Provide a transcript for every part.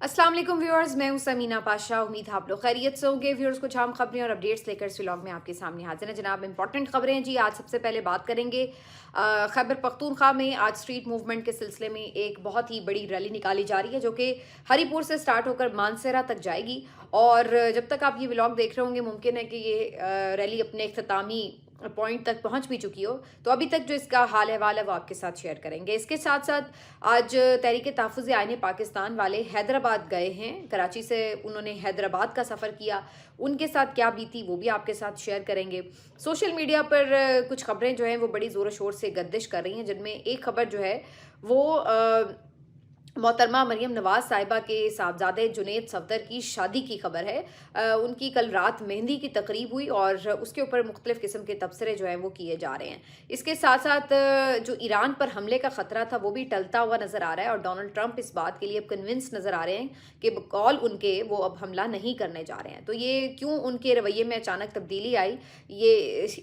अस्सलाम वालेकुम व्यूअर्स, मैं हूं समीना पाशा। उम्मीद है आप लोग खैरियत से होंगे। व्यूअर्स, कुछ आम खबरें और अपडेट्स लेकर इस व्लॉग में आपके सामने हाजिर है। जनाब, इंपॉर्टेंट खबरें हैं जी। आज सबसे पहले बात करेंगे खैबर पख्तूनख्वा में आज स्ट्रीट मूवमेंट के सिलसिले में एक बहुत ही बड़ी रैली निकाली जा रही है, जो कि हरीपुर से स्टार्ट होकर मानसेरा तक जाएगी। और जब तक आप ये व्लॉग देख रहे होंगे, मुमकिन है कि ये रैली अपने इख्तितामी पॉइंट तक पहुंच भी चुकी हो। तो अभी तक जो इसका हाल अहवाल है वो आपके साथ शेयर करेंगे। इसके साथ साथ आज तहरीक तहफ़्फ़ुज़ आईन पाकिस्तान वाले हैदराबाद गए हैं। कराची से उन्होंने हैदराबाद का सफ़र किया। उनके साथ क्या बीती वो भी आपके साथ शेयर करेंगे। सोशल मीडिया पर कुछ खबरें जो हैं वो बड़ी ज़ोर शोर से गर्दिश कर रही हैं, जिनमें एक खबर जो है वो मोहतरमा मरियम नवाज साहिबा के साहबजादे जुनैद सफदर की शादी की खबर है। उनकी कल रात मेहंदी की तकरीब हुई और उसके ऊपर मुख्तलिफ़ किस्म के तबसरे जो हैं वो किए जा रहे हैं। इसके साथ साथ जो ईरान पर हमले का ख़तरा था वो भी टलता हुआ नज़र आ रहा है, और डोनाल्ड ट्रंप इस बात के लिए अब कन्विंस नज़र आ रहे हैं कि बकौल उनके वो अब हमला नहीं करने जा रहे हैं। तो ये क्यों उनके रवैये में अचानक तब्दीली आई, ये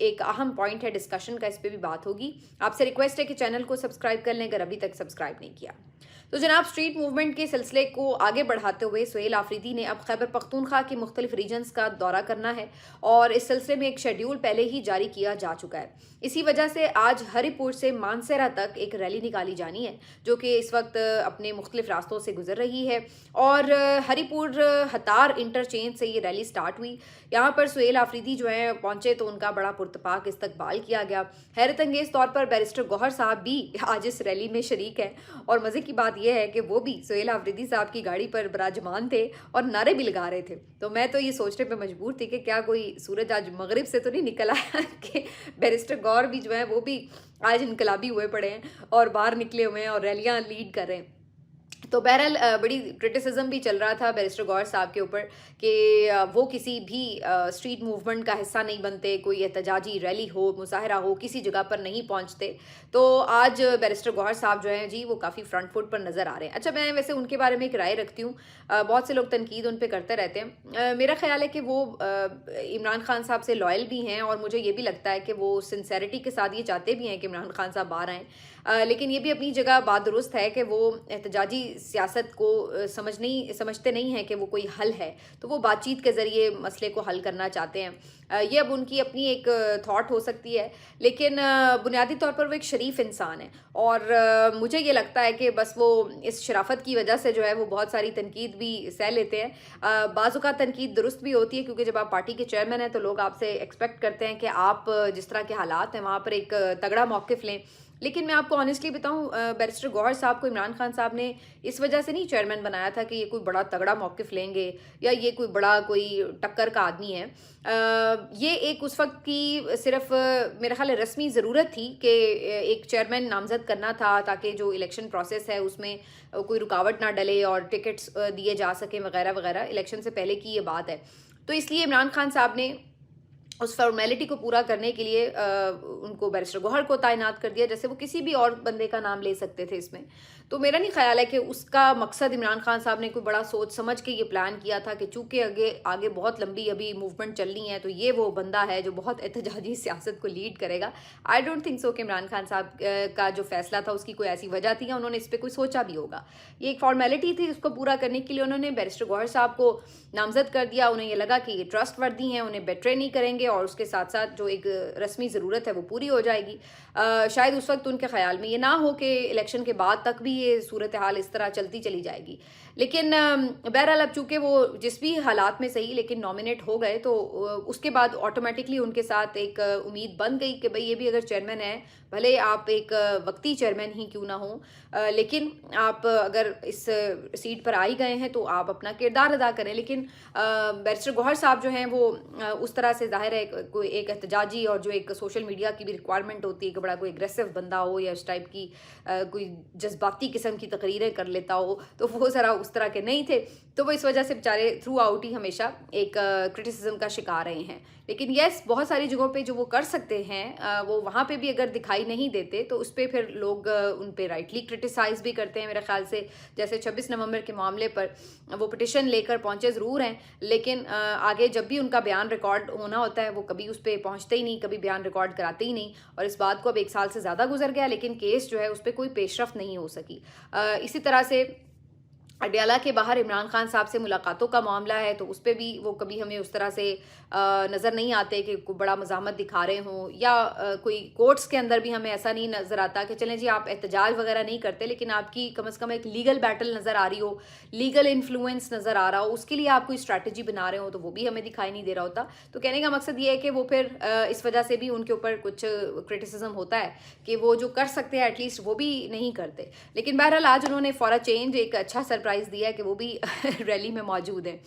एक अहम पॉइंट है डिस्कशन का, इस पर भी बात होगी। आपसे रिक्वेस्ट है कि चैनल को सब्सक्राइब कर लें अगर अभी तक सब्सक्राइब नहीं किया। तो जनाब, स्ट्रीट मूवमेंट के सिलसिले को आगे बढ़ाते हुए सुहेल आफरीदी ने अब खैबर पख्तूनख्वा के मुख्तलिफ रीजन्स का दौरा करना है, और इस सिलसिले में एक शेड्यूल पहले ही जारी किया जा चुका है। इसी वजह से आज हरीपुर से मानसेरा तक एक रैली निकाली जानी है, जो कि इस वक्त अपने मुख्तलिफ रास्तों से गुजर रही है। और हरीपुर हतार इंटरचेंज से ये रैली स्टार्ट हुई। यहाँ पर सुहेल आफरीदी जो है पहुंचे तो उनका बड़ा पुरतपाक इस्तकबाल किया गया। हैरत अंगेज तौर पर बैरिस्टर गौहर साहब भी आज इस रैली में शरीक हैं, और मज़े की बात यह है कि वो भी सुहेल आफरीदी साहब की गाड़ी पर विराजमान थे और नारे भी लगा रहे थे। तो मैं तो ये सोचने पे मजबूर थी कि क्या कोई सूरज आज मगरिब से तो नहीं निकल आया कि बैरिस्टर गौर भी जो है वो भी आज इनकलाबी हुए पड़े हैं और बाहर निकले हुए हैं और रैलियां लीड कर रहे हैं। तो बहरहाल बड़ी क्रिटिसिज्म भी चल रहा था बैरिस्टर गौहर साहब के ऊपर कि वो किसी भी स्ट्रीट मूवमेंट का हिस्सा नहीं बनते, कोई एहतजाजी रैली हो, मुजाहरा हो, किसी जगह पर नहीं पहुंचते। तो आज बैरिस्टर गौहर साहब जो हैं जी वो काफ़ी फ्रंट फुट पर नज़र आ रहे हैं। अच्छा, मैं वैसे उनके बारे में एक राय रखती हूँ। बहुत से लोग तनकीद उन पर करते रहते हैं। मेरा ख्याल है कि वो इमरान खान साहब से लॉयल भी हैं, और मुझे ये भी लगता है कि वो सिंसेरिटी के साथ ये चाहते भी हैं कि इमरान खान साहब बाहर आएँ। लेकिन ये भी अपनी जगह बात दुरुस्त है कि वो एहतजाजी सियासत को समझते नहीं हैं कि वो कोई हल है, तो वो बातचीत के ज़रिए मसले को हल करना चाहते हैं। ये अब उनकी अपनी एक थॉट हो सकती है, लेकिन बुनियादी तौर पर वो एक शरीफ इंसान है, और मुझे ये लगता है कि बस वो इस शराफत की वजह से जो है वो बहुत सारी तनकीद भी सह लेते हैं। बाज़ तनकीद दुरुस्त भी होती है, क्योंकि जब आप पार्टी के चेयरमैन हैं तो लोग आपसे एक्सपेक्ट करते हैं कि आप जिस तरह के हालात हैं वहाँ पर एक तगड़ा मौक़िफ़ लें। लेकिन मैं आपको ऑनेस्टली बताऊं, बैरिस्टर गौहर साहब को इमरान खान साहब ने इस वजह से नहीं चेयरमैन बनाया था कि ये कोई बड़ा तगड़ा मौक़िफ़ लेंगे या ये कोई बड़ा कोई टक्कर का आदमी है। ये एक उस वक्त की सिर्फ मेरा ख्याल है रस्मी ज़रूरत थी कि एक चेयरमैन नामज़द करना था, ताकि जो इलेक्शन प्रोसेस है उसमें कोई रुकावट ना डले और टिकट्स दिए जा सकें वगैरह वगैरह। इलेक्शन से पहले की ये बात है। तो इसलिए इमरान खान साहब ने उस फॉर्मेलिटी को पूरा करने के लिए उनको बैरिस्टर गौहर को तैनात कर दिया, जैसे वो किसी भी और बंदे का नाम ले सकते थे इसमें। तो मेरा नहीं ख्याल है कि उसका मकसद इमरान खान साहब ने कोई बड़ा सोच समझ के ये प्लान किया था कि चूंकि आगे आगे बहुत लंबी अभी मूवमेंट चलनी है तो ये वो बंदा है जो बहुत एहतजाजी सियासत को लीड करेगा। आई डोंट थिंक सो कि इमरान खान साहब का जो फैसला था उसकी कोई ऐसी वजह थी या उन्होंने इस पर कोई सोचा भी होगा। ये एक फॉर्मेलिटी थी, उसको पूरा करने के लिए उन्होंने बैरिस्टर गौहर साहब को नामजद कर दिया। उन्हें ये लगा कि ये ट्रस्ट वर्दी हैं, उन्हें बेट्रे नहीं करेंगे, और उसके साथ साथ जो एक रस्मी ज़रूरत है वो पूरी हो जाएगी। शायद उस वक्त उनके ख्याल में ये ना हो कि इलेक्शन के बाद तक भी ये सूरत हाल इस तरह चलती चली जाएगी। लेकिन बहरहाल अब चूँकि वो जिस भी हालात में सही लेकिन नॉमिनेट हो गए, तो उसके बाद ऑटोमेटिकली उनके साथ एक उम्मीद बन गई कि भाई ये भी अगर चेयरमैन है, भले आप एक वक्ती चेयरमैन ही क्यों ना हो, लेकिन आप अगर इस सीट पर आ ही गए हैं तो आप अपना किरदार अदा करें। लेकिन बैरिस्टर गौहर साहब जो हैं वो उस तरह से ज़ाहिर है कोई एक एहतजाजी और जो एक सोशल मीडिया की भी रिक्वायरमेंट होती है कि बड़ा कोई एग्रेसिव बंदा हो या इस टाइप की कोई जज्बाती किस्म की तकरीरें कर लेता हो, तो वो ज़रा उस तरह के नहीं थे। तो वो इस वजह से बेचारे थ्रू आउट ही हमेशा एक क्रिटिसिज्म का शिकार रहे हैं। लेकिन यस, बहुत सारी जगहों पे जो वो कर सकते हैं वो वहाँ पे भी अगर दिखाई नहीं देते तो उस पर फिर लोग उन पे राइटली क्रिटिसाइज़ भी करते हैं मेरे ख्याल से। जैसे 26 नवंबर के मामले पर वो पिटिशन लेकर पहुँचे ज़रूर हैं, लेकिन आगे जब भी उनका बयान रिकॉर्ड होना होता है वो कभी उस पर पहुँचते ही नहीं, कभी बयान रिकॉर्ड कराते ही नहीं। और इस बात को अब 1 साल से ज़्यादा गुजर गया, लेकिन केस जो है उस पर कोई पेशरफ नहीं हो सकी। इसी तरह से अडयाला के बाहर इमरान खान साहब से मुलाकातों का मामला है, तो उस पे भी वो कभी हमें उस तरह से नज़र नहीं आते कि कोई बड़ा मज़ामत दिखा रहे हों, या कोई कोर्ट्स के अंदर भी हमें ऐसा नहीं नज़र आता कि चलें जी आप एहतजाज वगैरह नहीं करते, लेकिन आपकी कम से कम एक लीगल बैटल नज़र आ रही हो, लीगल इन्फ्लुएंस नज़र आ रहा हो, उसके लिए आप कोई स्ट्रैटेजी बना रहे हो, तो वो भी हमें दिखाई नहीं दे रहा होता। तो कहने का मकसद ये है कि वो फिर इस वजह से भी उनके ऊपर कुछ क्रिटिसिज्म होता है कि वो जो कर सकते हैं एटलीस्ट वो भी नहीं करते। लेकिन बहरहाल आज उन्होंने फॉर अ चेंज एक अच्छा सरप्राइज़ दिया है कि वो भी रैली में मौजूद हैं।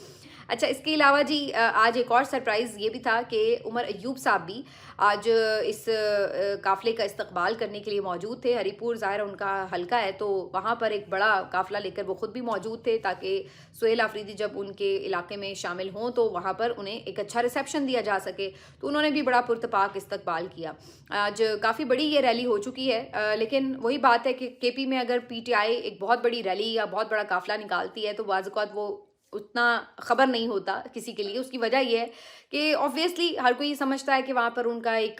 अच्छा, इसके अलावा जी आज एक और सरप्राइज़ ये भी था कि उमर अय्यूब साहब भी आज इस काफ़िले का इस्तकबाल करने के लिए मौजूद थे। हरीपुर ज़ाहिर उनका हलका है, तो वहाँ पर एक बड़ा काफ़िला लेकर वो ख़ुद भी मौजूद थे, ताकि सुहेल आफरीदी जब उनके इलाके में शामिल हों तो वहाँ पर उन्हें एक अच्छा रिसेप्शन दिया जा सके। तो उन्होंने भी बड़ा पुरतपाक इस्तकबाल किया। आज काफ़ी बड़ी ये रैली हो चुकी है, लेकिन वही बात है कि केपी में अगर पीटीआई एक बहुत बड़ी रैली या बहुत बड़ा काफ़िला निकालती है तो बाज़ औक़ात वो उतना ख़बर नहीं होता किसी के लिए। उसकी वजह ये है कि ऑब्वियसली हर कोई समझता है कि वहाँ पर उनका एक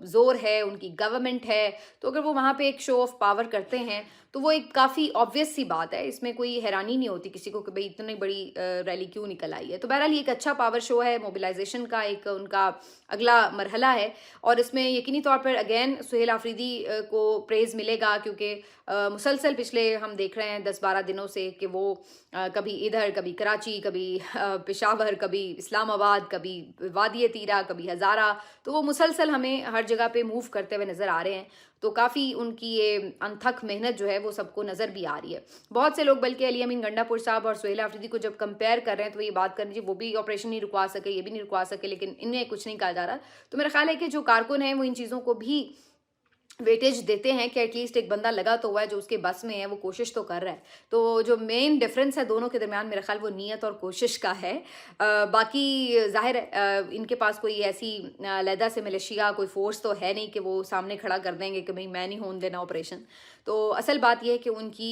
ज़ोर है, उनकी गवर्नमेंट है, तो अगर वो वहाँ पे एक शो ऑफ पावर करते हैं तो वो एक काफ़ी ऑब्वियस सी बात है, इसमें कोई हैरानी नहीं होती किसी को कि भाई इतनी बड़ी रैली क्यों निकल आई है। तो बहरहाल ये एक अच्छा पावर शो है, मोबिलाइजेशन का एक उनका अगला मरहला है, और इसमें यकीनी तौर पर अगेन सुहेल आफरीदी को प्रेज़ मिलेगा, क्योंकि मुसलसल पिछले हम देख रहे हैं 10-12 दिनों से कि वो कभी इधर, कभी कराची, कभी पेशावर, कभी इस्लामाबाद, कभी वादी तीरा, कभी हज़ारा, तो वो मुसलसल हमें हर जगह पे मूव करते हुए नज़र आ रहे हैं। तो काफ़ी उनकी ये अनथक मेहनत जो है वो सबको नज़र भी आ रही है। बहुत से लोग बल्कि अली अमीन गंडापुर साहब और सुहेल आफरीदी को जब कंपेयर कर रहे हैं तो ये बात करनी चाहिए, वो भी ऑपरेशन नहीं रुकवा सके, ये भी नहीं रुकवा सके, लेकिन इनमें कुछ नहीं कहा जा रहा। तो मेरा ख्याल है कि जो कारकुन हैं वो इन चीज़ों को भी वेटेज देते हैं कि एटलीस्ट एक बंदा लगा तो हुआ है, जो उसके बस में है, वो कोशिश तो कर रहा है। तो जो मेन डिफरेंस है दोनों के दरमियान मेरा ख्याल वो नीयत और कोशिश का है। बाकी ज़ाहिर है इनके पास कोई ऐसी अलहदा से मिलिशिया कोई फोर्स तो है नहीं कि वो सामने खड़ा कर देंगे कि भाई मैं नहीं होने देना ऑपरेशन। तो असल बात यह है कि उनकी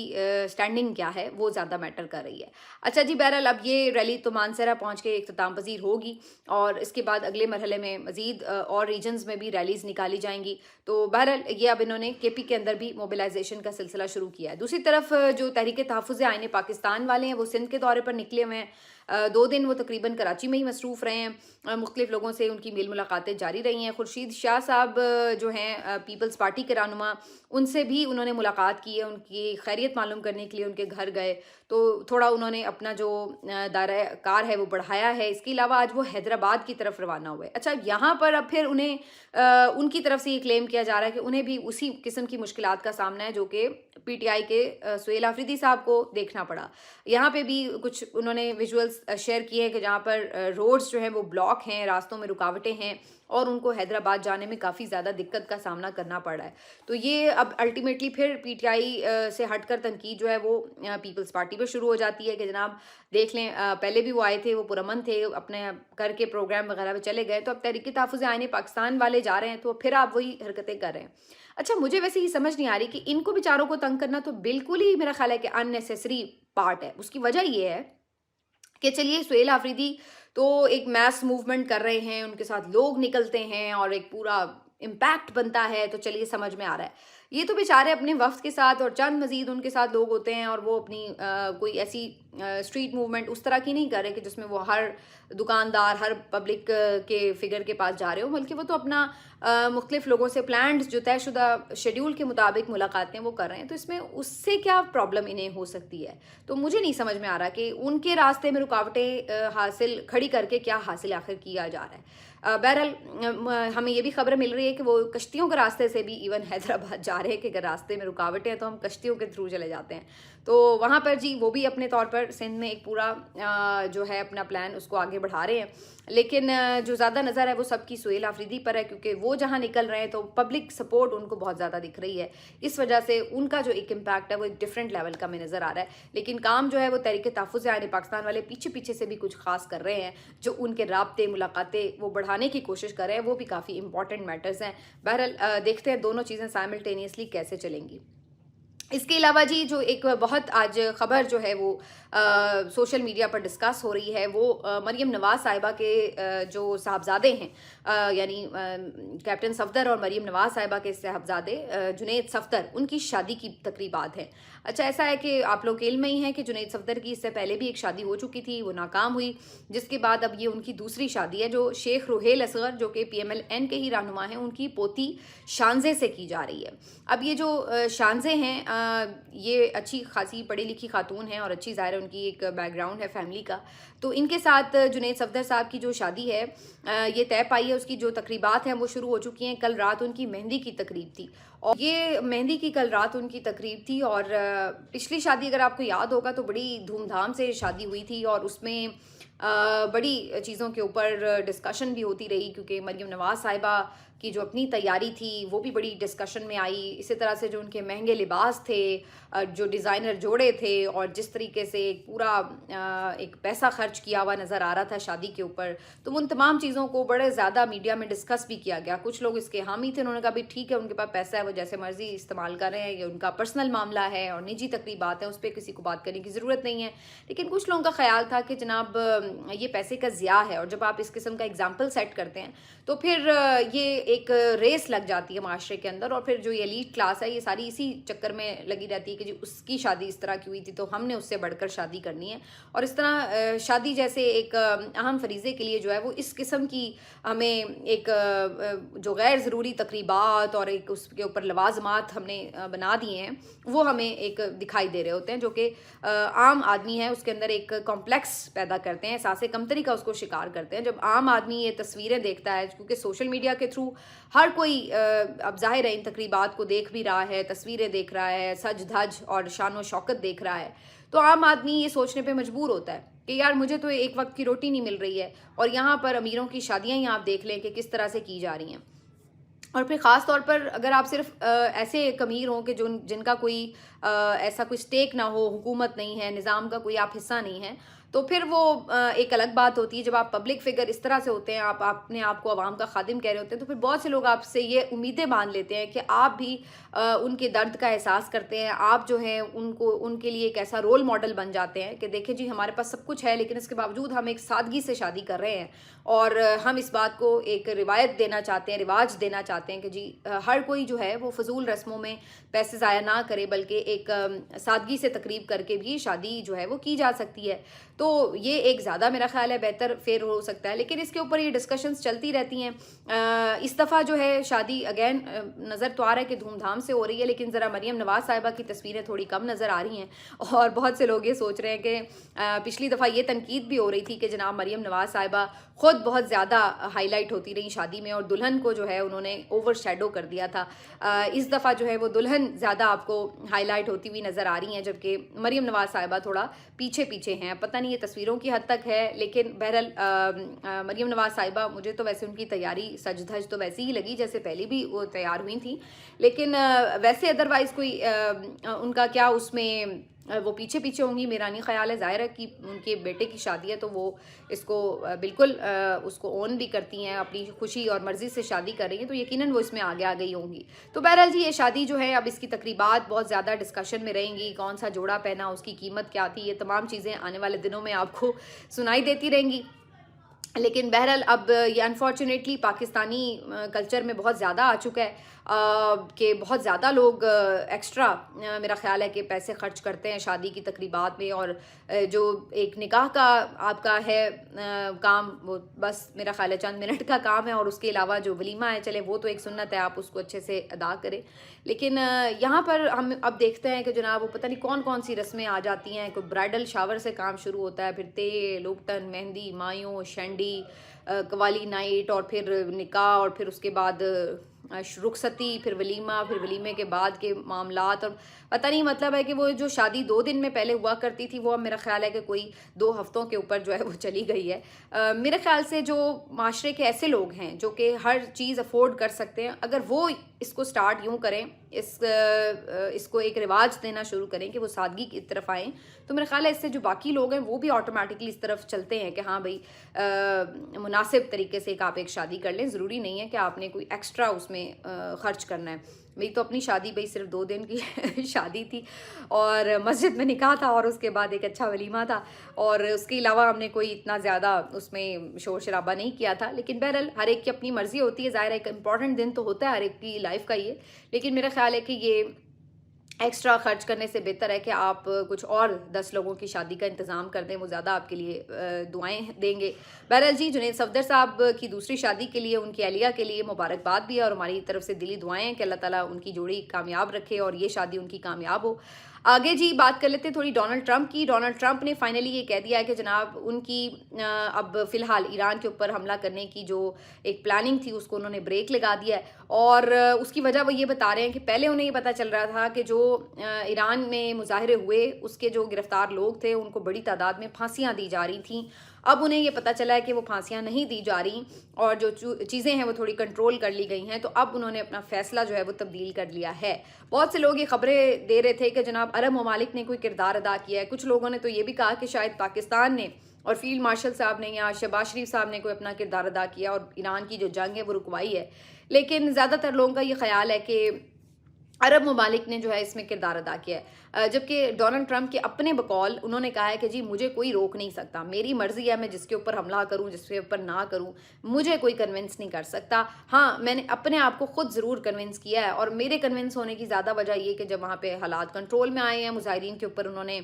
स्टैंडिंग क्या है वो ज़्यादा मैटर कर रही है। अच्छा जी, बहरहाल अब ये रैली तो मानसरा पहुँच के इख्तिताम पज़ीर होगी, और इसके बाद अगले मरहले में मज़ीद और रीजन्स में भी रैलीज़ निकाली जाएंगी। तो बहरहाल ये अब इन्होंने केपी के अंदर भी मोबिलाइजेशन का सिलसिला शुरू किया है। दूसरी तरफ जो तहरीक तहफ़्फ़ुज़ आईन पाकिस्तान वाले हैं वो सिंध के दौरे पर निकले हुए हैं। 2 दिन वो तकरीबन कराची में ही मसरूफ़ रहे हैं। मुख्तलिफ़ लोगों से उनकी मेल मुलाकातें जारी रही हैं। खुर्शीद शाह साहब जो हैं पीपल्स पार्टी के रहनुमा, उनसे भी उन्होंने मुलाकात की है, उनकी खैरियत मालूम करने के लिए उनके घर गए, तो थोड़ा उन्होंने अपना जो दायरा कार है वो बढ़ाया है। इसके अलावा आज वो हैदराबाद की तरफ रवाना हुए। अच्छा, यहाँ पर अब फिर उन्हें उनकी तरफ से ये क्लेम किया जा रहा है कि उन्हें भी उसी किस्म की मुश्किलात का सामना है जो कि पीटीआई के सुहेल आफरीदी साहब को देखना पड़ा। यहाँ पे भी कुछ उन्होंने विजुअल्स शेयर किए हैं कि जहाँ पर रोड्स जो हैं वो ब्लॉक हैं, रास्तों में रुकावटें हैं, और उनको हैदराबाद जाने में काफ़ी ज़्यादा दिक्कत का सामना करना पड़ रहा है। तो ये अब अल्टीमेटली फिर पीटीआई से हटकर तनकीद जो है वो पीपल्स पार्टी पे शुरू हो जाती है कि जनाब देख लें, पहले भी वो आए थे, वो पुरअमन थे, अपने करके प्रोग्राम वगैरह में चले गए, तो अब तहरीक तहफ़्फ़ुज़ आईन पाकिस्तान वाले जा रहे हैं तो फिर आप वही हरकतें कर रहे हैं। अच्छा, मुझे वैसे ही समझ नहीं आ रही कि इनको बेचारों को तंग करना तो बिल्कुल ही मेरा ख्याल है कि अननेसेसरी पार्ट है। उसकी वजह ये है कि चलिए सुहेल आफरीदी तो एक मैस मूवमेंट कर रहे हैं, उनके साथ लोग निकलते हैं और एक पूरा इम्पैक्ट बनता है, तो चलिए समझ में आ रहा है। ये तो बेचारे अपने वफ्द के साथ और चंद मजीद उनके साथ लोग होते हैं, और वो अपनी कोई ऐसी स्ट्रीट मूवमेंट उस तरह की नहीं कर रहे कि जिसमें वो हर दुकानदार, हर पब्लिक के फिगर के पास जा रहे हो, बल्कि वो तो अपना मुख्तलिफ लोगों से प्लान्ड जो तयशुदा शेड्यूल के मुताबिक मुलाकातें वो कर रहे हैं। तो इसमें उससे क्या प्रॉब्लम इन्हें हो सकती है? तो मुझे नहीं समझ में आ रहा कि उनके रास्ते में रुकावटें हासिल खड़ी करके क्या हासिल आखिर किया जा रहा है। बहरहाल हमें ये भी खबर मिल रही है कि वो कश्तियों के रास्ते से भी इवन हैदराबाद जा रहे हैं कि अगर रास्ते में रुकावटें हैं तो हम कश्तियों के थ्रू चले जाते हैं। तो वहाँ पर जी वो भी अपने तौर पर सिंध में एक पूरा जो है अपना प्लान उसको आगे बढ़ा रहे हैं, लेकिन जो ज़्यादा नज़र है वो सबकी सुहेल आफरीदी पर है, क्योंकि वो जहाँ निकल रहे हैं तो पब्लिक सपोर्ट उनको बहुत ज़्यादा दिख रही है। इस वजह से उनका जो एक इम्पैक्ट है वो एक डिफरेंट लेवल का में नज़र आ रहा है। लेकिन काम जो है वो तहरीक तहफ़्फ़ुज़ आईन पाकिस्तान वाले पीछे पीछे से भी कुछ खास कर रहे हैं, जो उनके राब्ते मुलाकातें वो बढ़ाने की कोशिश कर रहे हैं, वो भी काफ़ी इंपॉर्टेंट मैटर्स हैं। बहरहाल देखते हैं दोनों चीज़ें साइमल्टेनियसली कैसे चलेंगी। इसके अलावा जी जो एक बहुत आज ख़बर जो है वो सोशल मीडिया पर डिस्कस हो रही है, वो मरीम नवाज़ साहिबा के जो साहबजादे हैं, यानी कैप्टन सफदर और मरीम नवाज़ साहिबा के साहबजादे जुनैद सफदर, उनकी शादी की तकरीबात हैं। अच्छा ऐसा है कि आप लोग के इल्म में ही है कि जुनैद सफदर की इससे पहले भी एक शादी हो चुकी थी, वो नाकाम हुई, जिसके बाद अब ये उनकी दूसरी शादी है जो शेख रुहेल असगर जो कि PMLN के ही रहनुमा हैं, उनकी पोती शानजे से की जा रही है। अब ये जो शानजे हैं ये अच्छी खासी पढ़ी लिखी खातून हैं और अच्छी ज़ाहिर है उनकी एक बैकग्राउंड है फैमिली का, तो इनके साथ जुनैद सफदर साहब की जो शादी है ये तय पाई है। उसकी जो तकरीबात हैं वो शुरू हो चुकी हैं। कल रात उनकी मेहंदी की तकरीब थी और ये मेहंदी की कल रात उनकी तकरीब थी। और पिछली शादी अगर आपको याद होगा तो बड़ी धूमधाम से शादी हुई थी और उसमें बड़ी चीज़ों के ऊपर डिस्कशन भी होती रही, क्योंकि मरियम नवाज़ साहिबा की जो अपनी तैयारी थी वो भी बड़ी डिस्कशन में आई। इसी तरह से जो उनके महंगे लिबास थे, जो डिज़ाइनर जोड़े थे और जिस तरीके से एक पूरा एक पैसा खर्च किया हुआ नज़र आ रहा था शादी के ऊपर, तो उन तमाम चीज़ों को बड़े ज़्यादा मीडिया में डिस्कस भी किया गया। कुछ लोग इसके हामी थे, उन्होंने कहा भी ठीक है, उनके पास पैसा है, वो जैसे मर्जी इस्तेमाल कर रहे हैं, ये उनका पर्सनल मामला है और निजी तकरीबात है, उस पर किसी को बात करने की ज़रूरत नहीं है। लेकिन कुछ लोगों का ख्याल था कि जनाब ये पैसे का ज़िया है और जब आप इस किस्म का एग्जाम्पल सेट करते हैं तो फिर ये एक रेस लग जाती है माशरे के अंदर, और फिर जो ये एलीट क्लास है ये सारी इसी चक्कर में लगी रहती है कि जी उसकी शादी इस तरह की हुई थी तो हमने उससे बढ़कर शादी करनी है। और इस तरह शादी जैसे एक अहम फरीज़े के लिए जो है वो इस किस्म की हमें एक जो गैर ज़रूरी तकरीबात और एक उसके ऊपर लवाजमात हमने बना दिए हैं वो हमें एक दिखाई दे रहे होते हैं, जो कि आम आदमी है उसके अंदर एक कॉम्प्लेक्स पैदा करते हैं, एहसास कमतरी का उसको शिकार करते हैं। जब आम आदमी ये तस्वीरें देखता है, क्योंकि सोशल मीडिया के थ्रू हर कोई अब जाहिर है इन तकरीबात को देख भी रहा है, तस्वीरें देख रहा है, सज धज और शान व शौकत देख रहा है, तो आम आदमी ये सोचने पे मजबूर होता है कि यार मुझे तो एक वक्त की रोटी नहीं मिल रही है और यहाँ पर अमीरों की शादियाँ ही आप देख लें कि किस तरह से की जा रही हैं। और फिर ख़ास तौर पर अगर आप सिर्फ ऐसे एक अमीर हों कि जो जिनका कोई ऐसा कोई स्टेक ना हो, हुकूमत नहीं है, निज़ाम का कोई आप हिस्सा नहीं है, तो फिर वो एक अलग बात होती है। जब आप पब्लिक फिगर इस तरह से होते हैं, आप अपने आप को आवाम का खादिम कह रहे होते हैं, तो फिर बहुत से लोग आपसे ये उम्मीदें बांध लेते हैं कि आप भी उनके दर्द का एहसास करते हैं, आप जो हैं उनको उनके लिए एक ऐसा रोल मॉडल बन जाते हैं कि देखें जी हमारे पास सब कुछ है लेकिन इसके बावजूद हम एक सादगी से शादी कर रहे हैं और हम इस बात को एक रिवायत देना चाहते हैं, रिवाज देना चाहते हैं कि जी हर कोई जो है वो फजूल रस्मों में पैसे ज़ाया ना करे, बल्कि एक सादगी से तकरीब करके भी शादी जो है वो की जा सकती है। तो ये एक ज़्यादा मेरा ख्याल है बेहतर फेर हो सकता है, लेकिन इसके ऊपर ये डिस्कशंस चलती रहती हैं। इस दफ़ा जो है शादी अगेन नज़र तो आ रहा है कि धूमधाम से हो रही है, लेकिन ज़रा मरियम नवाज़ साहिबा की तस्वीरें थोड़ी कम नज़र आ रही हैं और बहुत से लोग ये सोच रहे हैं कि पिछली दफ़ा ये तनकीद भी हो रही थी कि जनाब मरियम नवाज़ साहिबा ख़ुद बहुत ज़्यादा हाईलाइट होती रही शादी में और दुल्हन को जो है उन्होंने ओवर शेडो कर दिया था। इस दफ़ा जो है वो दुल्हन ज़्यादा आपको हाईलाइट होती हुई नज़र आ रही हैं, जबकि मरियम नवाज़ साहिबा थोड़ा पीछे पीछे हैं। पता नहीं ये तस्वीरों की हद तक है, लेकिन बहरहाल मरियम नवाज़ साहिबा मुझे तो वैसे उनकी तैयारी सज धज तो वैसी ही लगी जैसे पहले भी वो तैयार हुई थी, लेकिन वैसे अदरवाइज़ कोई उनका क्या उसमें वो पीछे पीछे होंगी मेरा नहीं ख्याल है। ज़ाहिर है कि उनके बेटे की शादी है तो वो इसको बिल्कुल उसको ओन भी करती हैं, अपनी खुशी और मर्ज़ी से शादी कर रही हैं, तो यकीनन वो इसमें आगे आ गई होंगी। तो बहरहाल जी ये शादी जो है अब इसकी तकरीबात बहुत ज़्यादा डिस्कशन में रहेंगी, कौन सा जोड़ा पहना, उसकी कीमत क्या थी, ये तमाम चीज़ें आने वाले दिनों में आपको सुनाई देती रहेंगी। लेकिन बहरहाल अब ये अनफॉर्चुनेटली पाकिस्तानी कल्चर में बहुत ज़्यादा आ चुका है कि बहुत ज़्यादा लोग एक्स्ट्रा मेरा ख्याल है कि पैसे खर्च करते हैं शादी की तकरीबात में, और जो एक निकाह का आपका है काम वो बस मेरा ख्याल है चंद मिनट का काम है, और उसके अलावा जो वलीमा है चले वो तो एक सुन्नत है, आप उसको अच्छे से अदा करें। लेकिन यहाँ पर हम अब देखते हैं कि जनाब वो पता नहीं कौन कौन सी रस्में आ जाती हैं। कोई ब्राइडल शावर से काम शुरू होता है, फिर तेल, उपटन, मेहंदी, मायूं, शंडी, कवाली नाइट, और फिर निकाह, और फिर उसके बाद रुखसती, फिर वलीमा, फिर वलीमे के बाद के मामलात, और पता नहीं मतलब है कि वो जो शादी 2 दिन में पहले हुआ करती थी वो अब मेरा ख्याल है कि कोई 2 हफ्तों के ऊपर जो है वो चली गई है। मेरे ख्याल से जो माशरे के ऐसे लोग हैं जो कि हर चीज़ अफोर्ड कर सकते हैं, अगर वो इसको स्टार्ट यूँ करें, इसको एक रिवाज देना शुरू करें कि वो सादगी की तरफ आएँ, तो मेरा ख्याल है इससे जो बाकी लोग हैं वो भी ऑटोमेटिकली इस तरफ चलते हैं कि हाँ भाई मुनासिब तरीके से आप एक शादी कर लें। ज़रूरी नहीं है कि आपने कोई एक्स्ट्रा उसमें ख़र्च करना है। मेरी तो अपनी शादी भाई सिर्फ 2 दिन की शादी थी और मस्जिद में निकाह था और उसके बाद एक अच्छा वलीमा था, और उसके अलावा हमने कोई इतना ज़्यादा उसमें शोर शराबा नहीं किया था। लेकिन बहरहाल हर एक की अपनी मर्ज़ी होती है, ज़ाहिर है एक इम्पॉर्टेंट दिन तो होता है हर एक की लाइफ का ये, लेकिन मेरा ख्याल है कि ये ایکسٹرا خرچ کرنے سے بہتر ہے کہ آپ کچھ اور 10 لوگوں کی شادی کا انتظام کر دیں، وہ زیادہ آپ کے لیے دعائیں دیں گے۔ بہرحال جی، جنید صفدر صاحب کی دوسری شادی کے لیے، ان کی اہلیہ کے لیے مبارکباد بھی ہے، اور ہماری طرف سے دلی دعائیں ہیں کہ اللہ تعالیٰ ان کی جوڑی کامیاب رکھے اور یہ شادی ان کی کامیاب ہو۔ آگے جی بات کر لیتے ہیں تھوڑی ڈونلڈ ٹرمپ کی۔ ڈونلڈ ٹرمپ نے فائنلی یہ کہہ دیا ہے کہ جناب ان کی اب فی الحال ایران کے اوپر حملہ کرنے کی جو ایک پلاننگ تھی اس کو انہوں نے بریک لگا دیا ہے، اور اس کی وجہ وہ یہ بتا رہے ہیں کہ پہلے انہیں یہ پتہ چل رہا تھا کہ جو ایران میں مظاہرے ہوئے اس کے جو گرفتار لوگ تھے ان کو بڑی تعداد میں پھانسیاں دی جا رہی تھیں۔ اب انہیں یہ پتہ چلا ہے کہ وہ پھانسیاں نہیں دی جا رہی اور جو چیزیں ہیں وہ تھوڑی کنٹرول کر لی گئی ہیں، تو اب انہوں نے اپنا فیصلہ جو ہے وہ تبدیل کر لیا ہے۔ بہت سے لوگ یہ خبریں دے رہے تھے کہ جناب عرب ممالک نے کوئی کردار ادا کیا ہے، کچھ لوگوں نے تو یہ بھی کہا کہ شاید پاکستان نے اور فیلڈ مارشل صاحب نے یا شہباز شریف صاحب نے کوئی اپنا کردار ادا کیا اور ایران کی جو جنگ ہے وہ رکوائی ہے، لیکن زیادہ تر لوگوں کا یہ خیال ہے کہ عرب ممالک نے جو ہے اس میں کردار ادا کیا ہے، جبکہ ڈونلڈ ٹرمپ کے اپنے بقول انہوں نے کہا ہے کہ جی مجھے کوئی روک نہیں سکتا، میری مرضی ہے میں جس کے اوپر حملہ کروں جس کے اوپر نہ کروں، مجھے کوئی کنونس نہیں کر سکتا۔ ہاں میں نے اپنے آپ کو خود ضرور کنونس کیا ہے، اور میرے کنونس ہونے کی زیادہ وجہ یہ کہ جب وہاں پہ حالات کنٹرول میں آئے ہیں، مظاہرین کے اوپر انہوں نے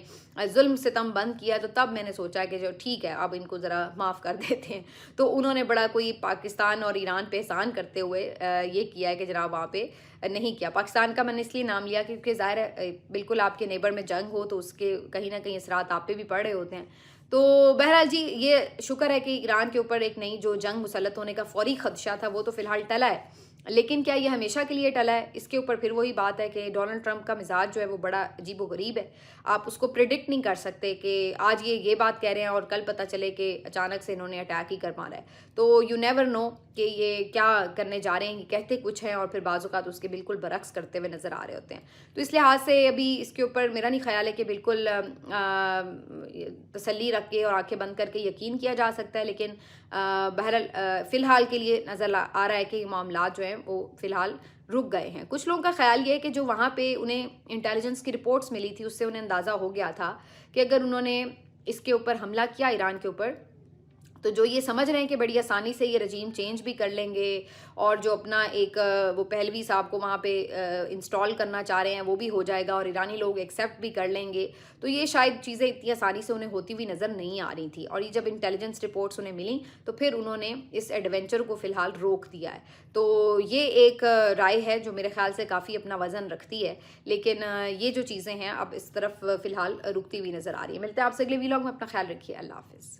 ظلم ستم بند کیا، تو تب میں نے سوچا کہ جو ٹھیک ہے اب ان کو ذرا معاف کر دیتے ہیں۔ تو انہوں نے بڑا کوئی پاکستان اور ایران پہ احسان کرتے ہوئے یہ کیا ہے کہ جناب وہاں پہ نہیں کیا۔ پاکستان کا میں نے اس لیے نام لیا کیونکہ ظاہر ہے بالکل آپ کے نیبر میں جنگ ہو تو اس کے کہیں نہ کہیں اثرات آپ پہ بھی پڑ رہے ہوتے ہیں۔ تو بہرحال جی یہ شکر ہے کہ ایران کے اوپر ایک نئی جو جنگ مسلط ہونے کا فوری خدشہ تھا وہ تو فی الحال ٹلا ہے، لیکن کیا یہ ہمیشہ کے لیے ٹلا ہے؟ اس کے اوپر پھر وہی بات ہے کہ ڈونلڈ ٹرمپ کا مزاج جو ہے وہ بڑا عجیب و غریب ہے، آپ اس کو پریڈکٹ نہیں کر سکتے کہ آج یہ بات کہہ رہے ہیں اور کل پتہ چلے کہ اچانک سے انہوں نے اٹیک ہی کر مارا ہے۔ تو یو نیور نو کہ یہ کیا کرنے جا رہے ہیں، یہ کہتے کچھ ہیں اور پھر بعض اوقات اس کے بالکل برعکس کرتے ہوئے نظر آ رہے ہوتے ہیں۔ تو اس لحاظ سے ابھی اس کے اوپر میرا نہیں خیال ہے کہ بالکل تسلی رکھ کے اور آنکھیں بند کر کے یقین کیا جا سکتا ہے، لیکن بہرحال فی الحال کے لیے نظر آ رہا ہے کہ یہ معاملات جو ہیں وہ فی الحال رک گئے ہیں۔ کچھ لوگوں کا خیال یہ ہے کہ جو وہاں پہ انہیں انٹیلیجنس کی رپورٹس ملی تھی اس سے انہیں اندازہ ہو گیا تھا کہ اگر انہوں نے اس کے اوپر حملہ کیا ایران کے اوپر تو جو یہ سمجھ رہے ہیں کہ بڑی آسانی سے یہ رجیم چینج بھی کر لیں گے اور جو اپنا ایک وہ پہلوی صاحب کو وہاں پہ انسٹال کرنا چاہ رہے ہیں وہ بھی ہو جائے گا اور ایرانی لوگ ایکسیپٹ بھی کر لیں گے، تو یہ شاید چیزیں اتنی آسانی سے انہیں ہوتی ہوئی نظر نہیں آ رہی تھی، اور یہ جب انٹیلیجنس رپورٹس انہیں ملیں تو پھر انہوں نے اس ایڈونچر کو فی الحال روک دیا ہے۔ تو یہ ایک رائے ہے جو میرے خیال سے کافی اپنا وزن رکھتی ہے، لیکن یہ جو چیزیں ہیں اب اس طرف فی الحال رکتی ہوئی نظر آ رہی ہے۔ ملتے ہیں آپ سے اگلے ویلاگ میں، اپنا خیال رکھیے، اللہ حافظ۔